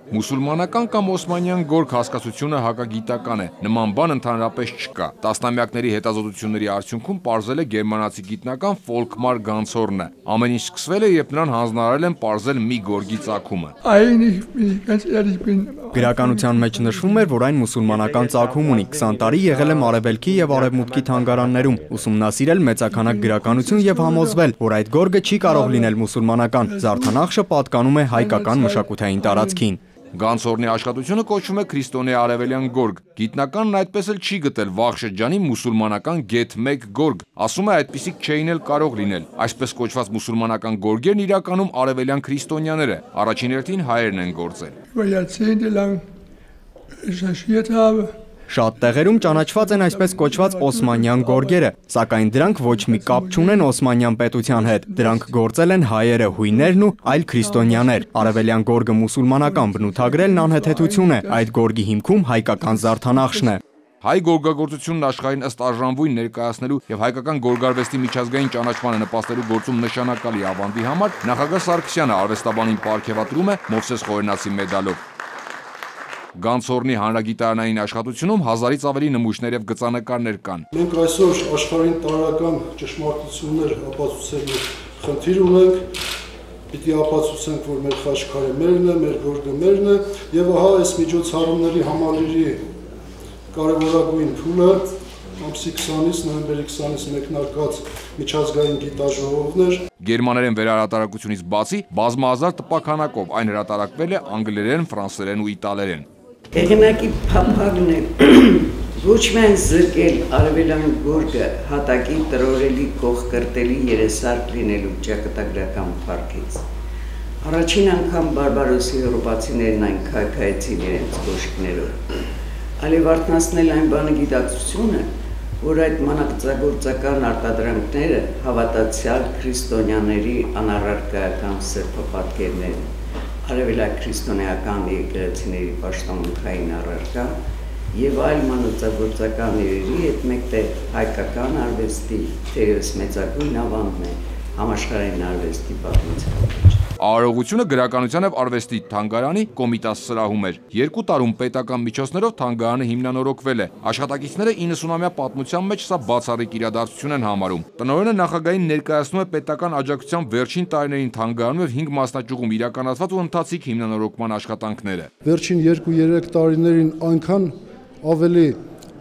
Մուսուլմանական կամ օսմանյան գորգ հասկացությունը հակագիտական է, նման բան ընդհանրապես չկա։ Տասնամյակների հետազոտությունների արդյունքում պարզել է գերմանացի գիտնական Ֆոլկմար Գանցորնը։ Ամեն ինչ սկսվել է, երբ նրան հանձնարարել են պարզել մի գորգի ծագումը։ Գրականության մեջ նշվում էր, որ այն մուսուլմանական ծագում ունի, 20 տարի եղել է Արևելքի եւ Արևմուտքի թանգարաններում, ուսումնասիրել մեծաքանակ գրականություն եւ համոզվել, որ այդ գորգը չի կարող լինել մուսուլմանական։ Զարդանախշը պատկանում է հայկական մշակութային տարածքին։ Գանցորնի աշխատությունը կոչվում է քրիստոնյա արևելյան գորգ։ Գիտնականն այդպես էլ չի գտել վաղ շրջանի մուսուլմանական գեթ 1 գորգ, ասում է այդպիսիք չէին էլ կարող լինել։ Այսպես կոչված մուսուլմանական գորգերն իրականում արևելյան քրիստոնյաները, առաջին հերթին հայերն են գործել։ Շատ տեղերում ճանաչված են այսպես կոչված օսմանյան գորգերը, սակայն դրանք ոչ մի կապ չունեն օսմանյան պետության հետ։ Դրանք գործել են հայերը, հույներն ու այլ քրիստոնյաներ։ Արևելյան գորգը մուսուլմանական բնութագրելն անհեթեթություն է, այդ գորգի հիմքում հայկական զարդանախշն է։ Հայ գորգագործությունն աշխարհին ըստ արժանվույն ներկայացնելու եւ հայկական գորգարվեստի միջազգային ճանաչմանը նպաստելու գործում նշանակալի ավանդի համար նախագահ Սարգսյանը արվեստաբանին պարգևատրում է Մովսես Խորենացի մեդալով։ Գանցորնի հանրագիտարանային աշխատությունում 1000-ից ավելի նմուշներ եւ գծանկարներ կան։ Մենք այսօր աշխարհին տարական ճշմարտություններ ապացուցելու խնդիր ունենք։ Պիտի ապացուցենք, որ մեր խաչքարը մերն է, մեր գորգը մերն է, եւ ահա այս միջոցառումների համալիրի կարևորագույն փուլը ամսի 20-ից նոյեմբերի 20-ից մեկնարկած միջազգային գիտաժողովներ։ Գերմաներեն վերահրատարակությունից բացի բազմահազար տպաքանակով այն հրատարակվել է անգլերեն, ֆրանսերեն ու իտալերեն։ Հեղինակի փափագն է ոչ միայն զրկել արևելյան գորգը հատակի տրորելի կողկրտելի երեսարկ լինելու ճակատագրական փառքից։ Առաջին անգամ բարբարոսի եվրոպացիներն այն քայքայեցին իրենց կոշիկներով, այլև արթնացնել այն բանը գիտակցությունը, որ այդ մանածագործական արտադրանքները հավատացյալ քրիստոնյաների անառարկայական սրբապատկերներն են, արևելաքրիստոնեական եկեղեցիների պաշտամունքային առարկա եւ այլ մանածագործական իրերի հետ մեկտեղ հայկական արվեստի թերևս մեծագույն ավանդն է համաշխարհային արվեստի պատմության։ Արարողությունը գրականության եւ արվեստի թանգարանի կոմիտաս սրահում էր։ 2 տարում պետական միջոցներով թանգարանը հիմնանորոգվել է։ Աշխատակիցները 90-ամյա պատմության մեջ սա բացառիկ իրադարձություն են համարում։ Տնօրենը նախագահին ներկայացնում է պետական աջակցության վերջին տարիներին թանգարանում եւ 5 մասնաճյուղում իրականացված ու ընթացիկ հիմնանորոգման աշխատանքները։ Վերջին 2-3 տարիներին այնքան ավելի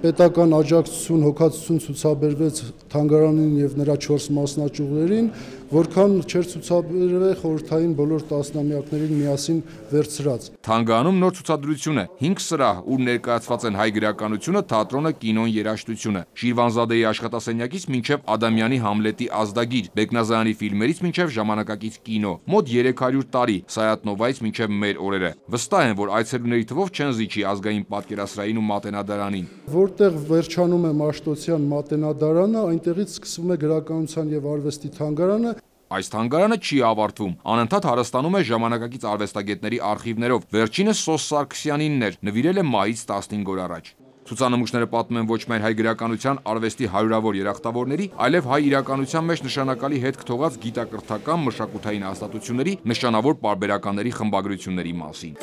պետական աջակցություն, հոգացություն ցուցաբերվեց թանգարանին եւ նրա 4 մասնաճյուղերին, որքան չէր ցուցաբերվել խորհրդային բոլոր տասնամյակներին միասին վերցրած։ Թանգարանում նոր ցուցադրություն է, 5 սրահ, ուր ներկայացված են հայ գրականությունը, թատրոնը, կինոն, երաժշտությունը։ Շիրվանզադեի աշխատասենյակից մինչև Ադամյանի Համլետի ազդագիր, Բեկնազարյանի ֆիլմերից մինչև ժամանակակից կինո, մոտ 300 տարի, Սայաթնովայից մինչև մեր օրերը։ Վստահ են, որ այցելուների թվով չեն զիջի ազգային պատկերասրահին ու մատենադարանին։ Որտեղ վերջանում է Մաշտոցյան մատենադարանը, այնտեղից սկսվում է գրականության եւ արվեստի թանգարանը։ Այս թանգարանը չի ավարտվում, անընդհատ հարստանում է ժամանակակից արվեստագետների արխիվներով, վերջինս Սոս Սարգսյանինն էր, նվիրել է մայից 15 օր առաջ։ Ցուցանմուշները պատմում են ոչ միայն հայ գրականության արվեստի հարյուրավոր երախտավորների, այլև հայ իրականության մեջ նշանակալի հետք թողած գիտակրթական մշակութային հաստատությունների նշանավոր պարբերականների խմբագրությունների մասին։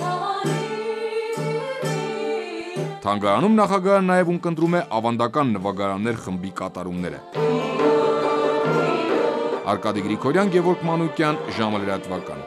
Թանգարանում նախագահը նաև ունկնդրում է ավանդական նվագարաններ խմբի կատարումները։ Արկադի Գրիգորյան, Գևորգ Մանուկյան, ժամը լրատվական։